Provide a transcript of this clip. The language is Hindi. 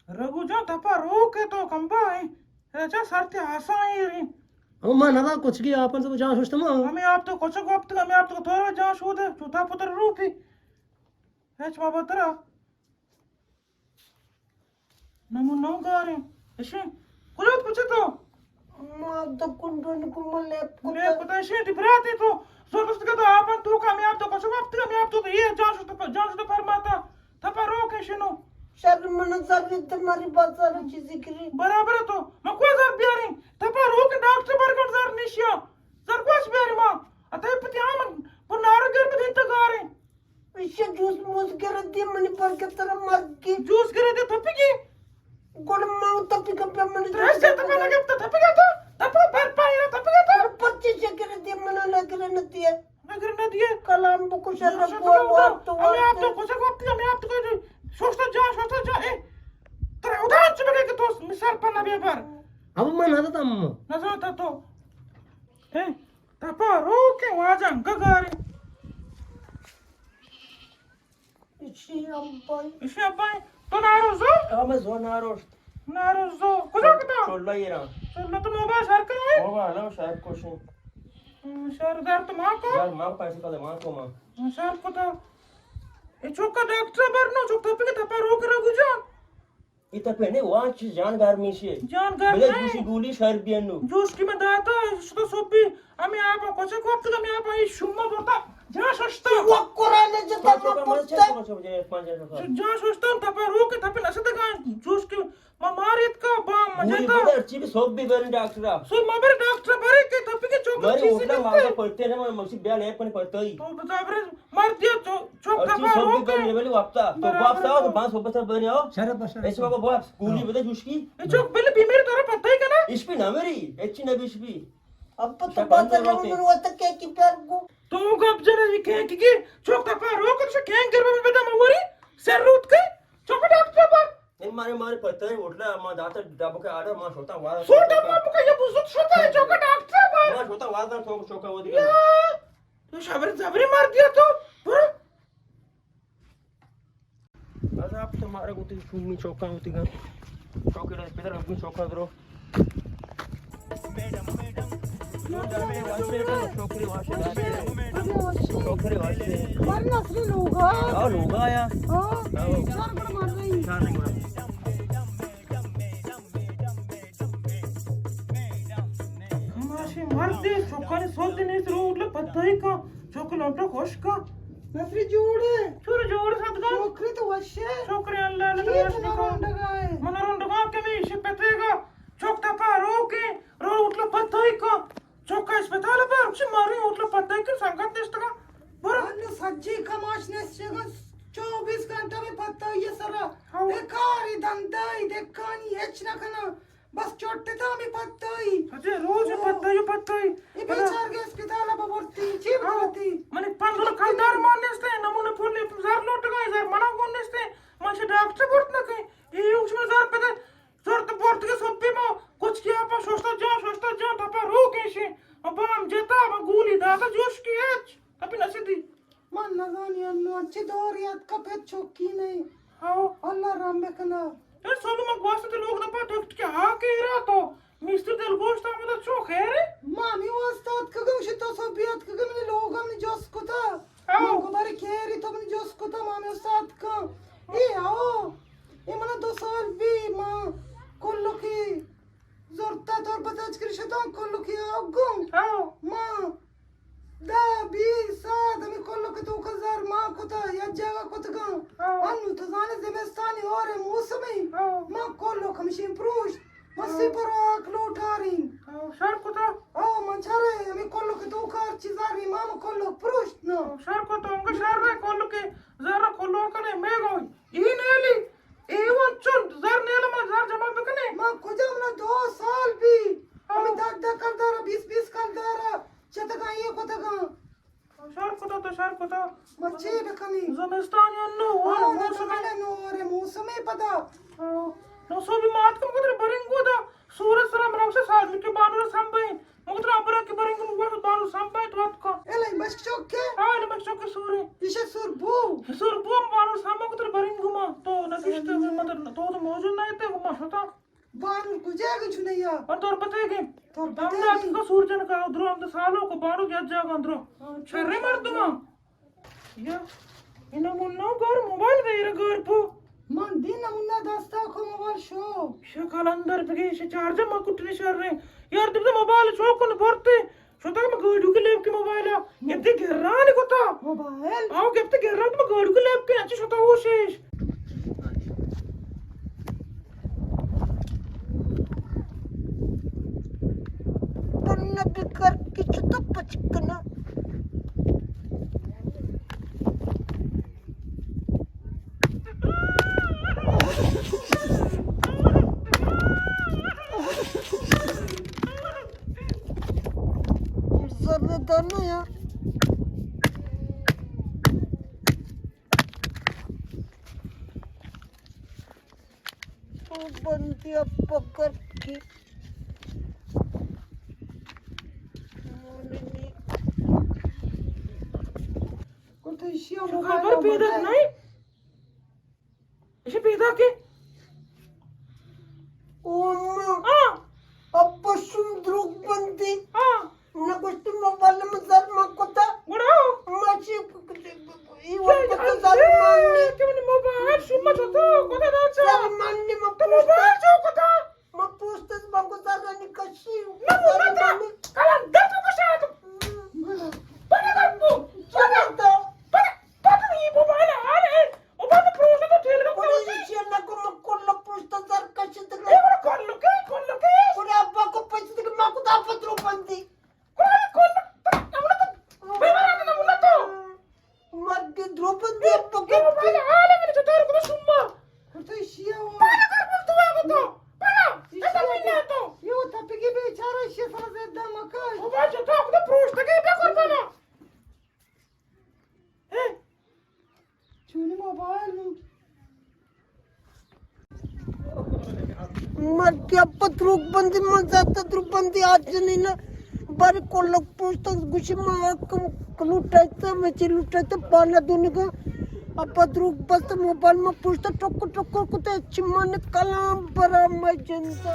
रघुजा तपा रोके तो कंबाई ऐसा सरते हसाई अम्मा नदा कुछ की आपन तो जहाँ सोचते माँ हमें आप तो कुछ गोप्त हमें आप तो थोड़ा जहाँ शोध है चौथा पुत्र रूपी ऐच बाबा तेरा नमु नौ गारे ऐसे कुछ पूछे तो माँ तो कुंडन कुमल ले पता ऐसे डिबराते तो सोचते कि तो आपन तो का हमें आप तो कुछ गोप्त हमें आप तो ये जहाँ शोध फरमाता तपा रोके शनो शर्मन सारी तुम्हारी बात सारी चीजें करी बराबर है तो मैं कोई जर बियारी तपा रोके डॉक्टर बरकट जर निशिया जर कुछ बियारी माँ अतः पति आम पर नारगर पे दिन तक आ रहे इससे जूस मूस कर दिए मनी पर के तरह मर के जूस करे दे थप्पी की गुड़ मांग तपी का पे मनी ड्रेस से तक लगे तो थप्पी का तो थप्पी पर पाए ना थप्पी का तो 25 से कर दिए मना लग रहे नती है अगर न दिए कलाम को शर्म हमें को आप तो कुछ को हमें आप तो कोई सोचता जा ए तेरा उदाहरण चुके कि तो मिसाल पर ना भी पर अब मैं नदा था अम्मा नजर था तो ए तपा रोके वाजा गगारे इसी अम्बाई इसे अब्बाई तो नारोजो अब मैं जो नारोजो कुछ कता छोड़ ला ये रहा चल तो मोबाइल सर कर है होगा ना शायद कुछ नहीं सरदार तो मां को यार माँ पैसे का दे माँ को माँ सर को तो ए चोका डॉक्टर बरनो चोक थपे के तपा रोक रगु जा इतना पहने वहाँ चीज जानकार में से जान कर मेरे नहीं दूसरी गोली शहर भी अन्नू जूस की में दाता तो सोपी हमें आप कुछ को अब तक हमें आप ये शुम्मा बोलता जा सोचता वो कुरान जता छोटा मैं छोटा पुछता मुझे 5 जा सोचता तपा रोक तपा नसे तक जूस की मारित का बाम पूरी मजेता बदर चीज सब भी बरन डॉक्टर सो मबर डॉक्टर बरे के थपे के चोक मारे चीज उठना मांगा पड़ते ना मैं मसी ब्याह ले पण पड़ता ही तो बता बरे मार दिया चोक और चीज तपा सब भी रोक बरन लेवल वापता तो वापस आओ तो 500 बने आओ शरब बशर ऐसे बाबा वापस गोली बदे जुशकी ए चोक पहले बीमारी तोरा पता ही का ना इस पे ना मेरी एची ना बिश भी अब तो बात है मैं वो तक के प्यार को तो गप जरा ये कह कि चोक तपा रोक से कह कर में बता मवरी सर रूट के चोक डॉक्टर पर इन मारे मारे पड़ता है उठला मां दाता डब के आड़ा मां छोटा वाला सोटा मामू का ये बुजुर्ग सोता है चोक डॉक्टर पर मां छोटा वाला तो चौका वो दिया तो शबरी जबरी मार दिया तो पूरा बस आप तुम्हारे गुती सुमी चौका होती का चौके रे पेदर अपनी चौका करो छोकरी वाशे मरना से लोगा आओ लोग आया हां चार बड़ मार रही चार नहीं बड़ा हमारे मार दे चोका ने सोच दिन इस रोड पता ही का चोक लौटो खुश का नफरी जोड़े चुर जोड़ सदगा छोकरी तो वशे छोकरे अल्लाह ने ठीक वश ना निको डगाए मनोरंड का के में इसे पतेगा चोक तपा रोके रो उठला पता ही का चोका अस्पताल पर उसे मारे उठला पता ही का संगत निष्ठा पूरा अन्य सज्जी कमाशने से 24 घंटा में पता ये सारा हाँ। देखारी धंधाई देखानी हेच ना खाना बस चोटते था हमें पता ही अजय रोज पता ही ये बेचार के अस्पताल अब बोलती चीप होती मने पंदुल खलदार माननेस्ते नमूने फुल्ले जार लोट गए जार मना कोनेस्ते मने डॉक्टर बोलत ना कहीं ये उसमें जार पता जार तो बोलत के सोपी में कुछ किया पर सोचता जा तपा रो कैसे अब हम जेता अब गोली दादा जोश की एच अभी नसीदी मन लगानी अन्नो अच्छी दौर याद का पे चौकी नहीं हां अल्लाह राम में कना ये सोलू में गोश्त के लोग दपा डॉक्टर के हा के रहा तो मिस्टर दिल गोश्त में तो चोक है रे मामी वास्तात कगम शितो सोबियत कगम ने लोग हमने जोस को था हाँ। मां को बारे केरी तो हमने जोस को था मामी उस्ताद का ए आओ ये मना 2 साल भी मां कोल्लो की जोरता तौर पर आज कर शतो कोल्लो की आगुम हां मां दा बी साद हमें कोल्लो के तो हजार मां को था या जगह को था हाँ। अनु तो जाने ज़िम्मेदानी और मौसमी हाँ। मां कोल्लो कमशिन प्रूश मसी पर आक लोटारी सर को तो ओ मंचारे हमें कोल्लो के दो कार चिजारी मां कोल्लो प्रूश न सर को तो अंग सर रे कोल्लो के जरा कोल्लो कने मैं गई ई नेली ए वचन जर नेल में जर जमा बकने मां खुजम ना 2 साल भी हमें दाग दाग कर दारा 20 कर दारा चतगा ये को तगा सर को तो मच्छी बकनी ज़िम्मेदानी अन्नो ओ मौसम मौसम नो रे मौसम पता नो सो भी मात कम कुदर बरिंगो दा सूरज सरा मरम से साज के बानर संबई Mă trebuie apărea că bărin cum goșă banul sampai toatcă. Ela e mais choque. Hai, ne mai șocă sure. Isso é surbu. Sur bom banul sampai cu trebuie bărin guma. To, na kiște, mă trebuie tot mojul n-ai te guma șota. Banul cu geagă ciuneia. Antor patege. Torpategi. Amda atka surjan ka udro amda salo ko banu gya jaga andro. Cherre marduma. Ya. Ina munna gar mobile de ira gar po. Mandina munna dasta ko mobile show. She kalandar pege she charger ma kutni sharre. Yar dibde mobile show kon borte. Shota ma gadu ke lev ke mobile. Gebde gerrani kota. Mobile. Aw gebde gerrani ma gadu ke lev ke achi shota ho shesh. Panna bikar kichu to pachkana. Zarradana ya. तो बंदिया पकड़ के कुठे Shiv Kabar peda nahi. She peda ke? Om Ah. अपशुम Druk बंदी Ah. ना गोष्ट मोबाईल मजार माकोता Gura. माझी ई वक्त जर माननी Kemani mobile shumma choto kota nacha. जर माननी मग To mobile chow kota. मग पोस्टच बघू जागानी कशी Na mubata. Kalan dapu ko siya. Para dapu. चलता Para ni mobile hale. O bata prosa to tel ko. पुढे शिक्षण को मग कोणला पोस्ट जर कशी तर Evra kollo ke kollo ke. पुढे अब्बा को पैसे तर मग दापत रुपंदी Kollo. Amuna to. Bevara na muna to. मग द्रौपदी अब्बा Ke mobile hale mene chotar ko shumma. कुठे Shiv Para kar bol tu to. Para. Esa minna to. यो तपकी बेचारा शेफर देदा मकाय Mobile chotar ko prosa ke be korbana. Hey. चुनी मोबाइल मग क्या पत्रुक बंदी मग जात द्रुपंदी आज नाही ना बारी कोल्लक पुस्तक गुशी माक लुटायचं म्हणजे लुटायचं पाना दोन्ही ग पत्रुक बसत मोबाईल मग पुस्तक टोक टोक कुठे चिम्माने कलाम बरा मजंदा